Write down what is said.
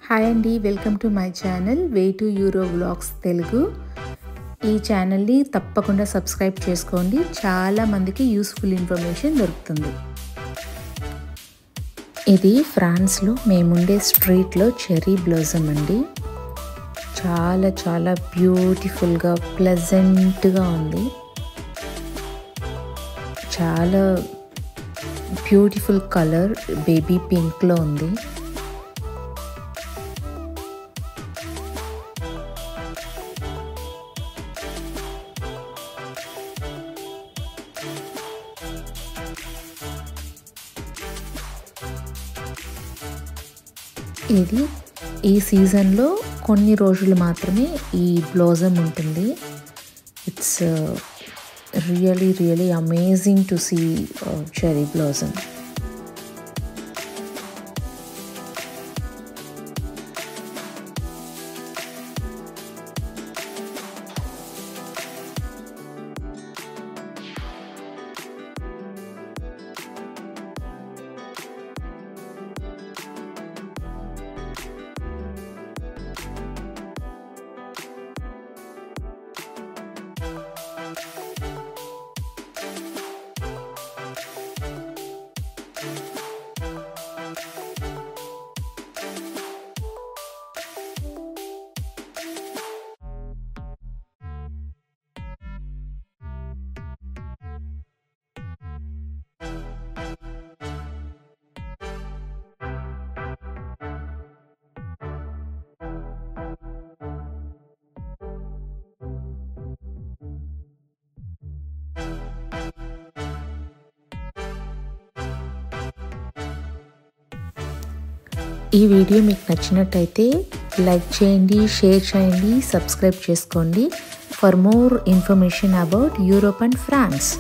Hi అండి, welcome to my channel way to euro vlogs Telugu. ఈ ఛానల్ని తప్పకుండా సబ్స్క్రైబ్ చేసుకోండి. చాలా మందికి యూస్ఫుల్ ఇన్ఫర్మేషన్ దొరుకుతుంది. ఇది ఫ్రాన్స్లో మేముండే స్ట్రీట్లో చెర్రీ బ్లాసమ్ అండి. చాలా చాలా బ్యూటిఫుల్గా ప్లెజెంట్గా ఉంది. చాలా బ్యూటిఫుల్ కలర్ బేబీ పింక్లో ఉంది. ఇది ఈ సీజన్లో కొన్ని రోజులు మాత్రమే ఈ బ్లాసమ్ ఉంటుంది. It's really amazing to see cherry blossom. ఈ వీడియో మీకు నచ్చినట్టయితే లైక్ చేయండి, షేర్ చేయండి, సబ్స్క్రైబ్ చేసుకోండి for more information about Europe and France.